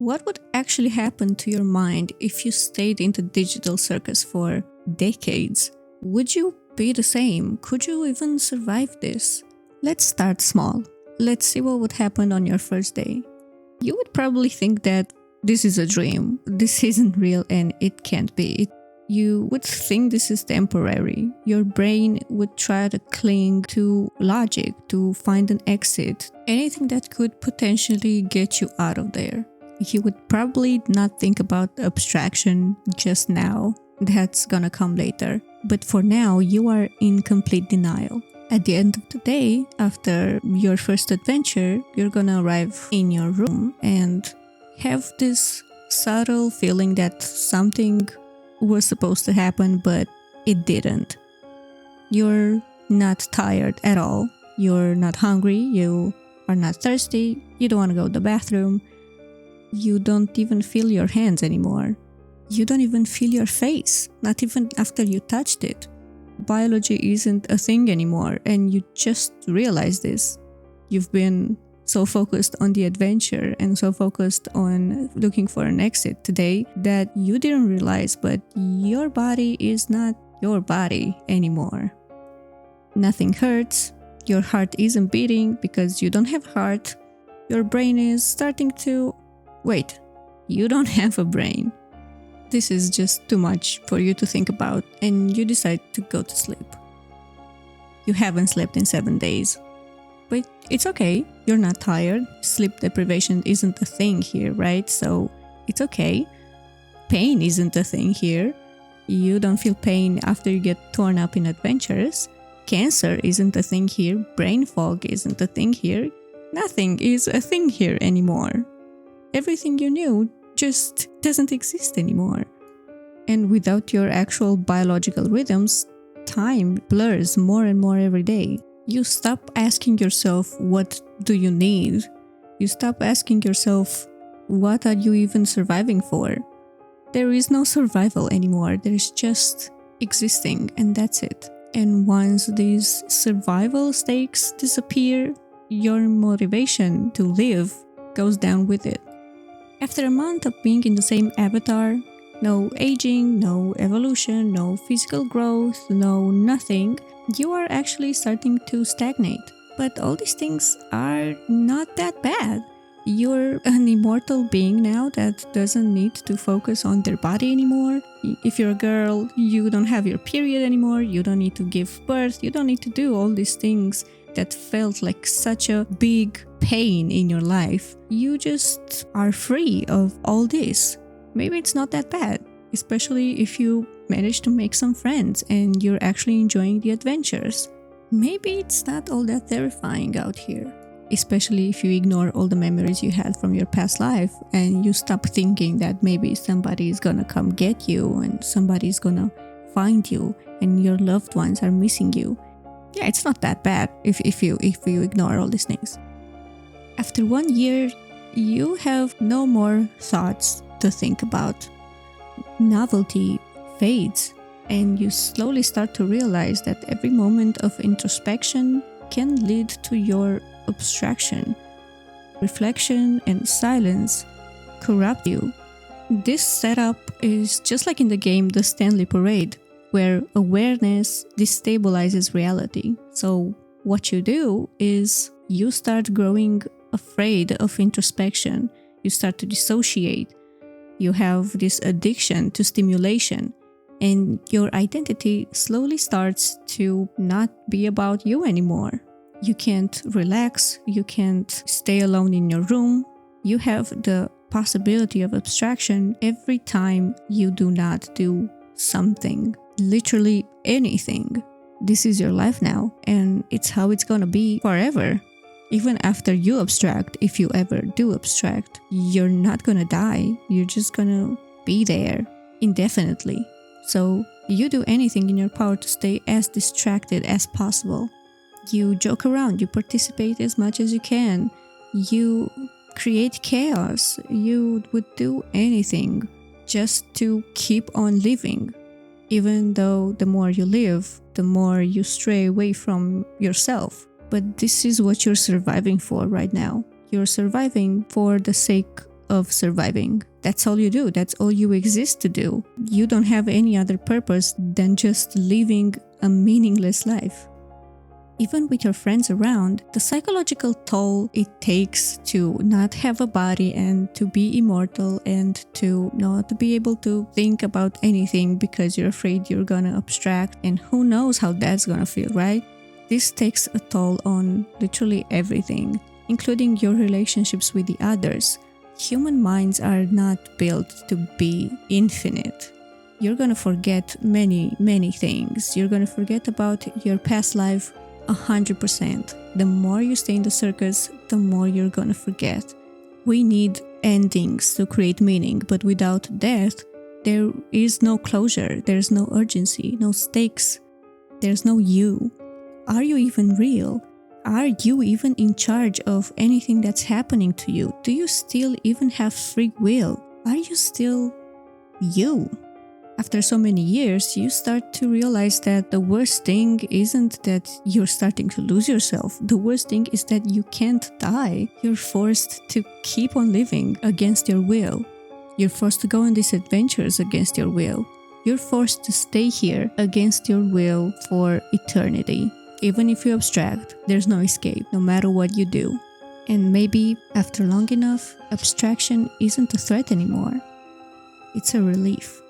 What would actually happen to your mind if you stayed in the digital circus for decades? Would you be the same? Could you even survive this? Let's start small. Let's see what would happen on your first day. You would probably think that this is a dream, this isn't real, and it can't be. You would think this is temporary. Your brain would try to cling to logic to find an exit, anything that could potentially get you out of there. You would probably not think about abstraction just now. That's gonna come later. But for now, you are in complete denial. At the end of the day, after your first adventure, you're gonna arrive in your room and have this subtle feeling that something was supposed to happen, but it didn't. You're not tired at all. You're not hungry. You are not thirsty. You don't want to go to the bathroom. You don't even feel your hands anymore. You don't even feel your face, not even after you touched it. Biology isn't a thing anymore, and you just realize this. You've been so focused on the adventure and so focused on looking for an exit today that you didn't realize, but your body is not your body anymore. Nothing hurts. Your heart isn't beating because you don't have heart. Your brain is starting to... Wait, you don't have a brain. This is just too much for you to think about, and you decide to go to sleep. You haven't slept in 7 days. But it's okay, you're not tired. Sleep deprivation isn't a thing here, right? So it's okay. Pain isn't a thing here. You don't feel pain after you get torn up in adventures. Cancer isn't a thing here. Brain fog isn't a thing here. Nothing is a thing here anymore. Everything you knew just doesn't exist anymore. And without your actual biological rhythms, time blurs more and more every day. You stop asking yourself, what do you need? You stop asking yourself, what are you even surviving for? There is no survival anymore. There's just existing, and that's it. And once these survival stakes disappear, your motivation to live goes down with it. After a month of being in the same avatar, no aging, no evolution, no physical growth, no nothing, you are actually starting to stagnate. But all these things are not that bad. You're an immortal being now that doesn't need to focus on their body anymore. If you're a girl, you don't have your period anymore. You don't need to give birth. You don't need to do all these things that felt like such a big pain in your life. You just are free of all this. Maybe it's not that bad, especially if you manage to make some friends and you're actually enjoying the adventures. Maybe it's not all that terrifying out here, especially if you ignore all the memories you had from your past life and you stop thinking that maybe somebody is gonna come get you and somebody's gonna find you and your loved ones are missing you. Yeah, it's not that bad if you ignore all these things. After 1 year, you have no more thoughts to think about. Novelty fades, and you slowly start to realize that every moment of introspection can lead to your abstraction. Reflection and silence corrupt you. This setup is just like in the game The Stanley Parade, where awareness destabilizes reality. So what you do is you start growing afraid of introspection. You start to dissociate. You have this addiction to stimulation, and your identity slowly starts to not be about you anymore. You can't relax. You can't stay alone in your room. You have the possibility of abstraction every time you do not do something. Literally anything. This is your life now, and it's how it's gonna be forever. Even after you abstract, if you ever do abstract, you're not gonna die. You're just gonna be there indefinitely. So you do anything in your power to stay as distracted as possible. You joke around, you participate as much as you can. You create chaos. You would do anything just to keep on living. Even though the more you live, the more you stray away from yourself. But this is what you're surviving for right now. You're surviving for the sake of surviving. That's all you do. That's all you exist to do. You don't have any other purpose than just living a meaningless life. Even with your friends around, the psychological toll it takes to not have a body and to be immortal and to not be able to think about anything because you're afraid you're gonna abstract, and who knows how that's gonna feel, right? This takes a toll on literally everything, including your relationships with the others. Human minds are not built to be infinite. You're gonna forget many, many things. You're gonna forget about your past life 100%. The more you stay in the circus, the more you're gonna forget. We need endings to create meaning, but without death, there is no closure, there's no urgency, no stakes, there's no you. Are you even real? Are you even in charge of anything that's happening to you? Do you still even have free will? Are you still you? After so many years, you start to realize that the worst thing isn't that you're starting to lose yourself. The worst thing is that you can't die. You're forced to keep on living against your will. You're forced to go on these adventures against your will. You're forced to stay here against your will for eternity. Even if you abstract, there's no escape, no matter what you do. And maybe, after long enough, abstraction isn't a threat anymore. It's a relief.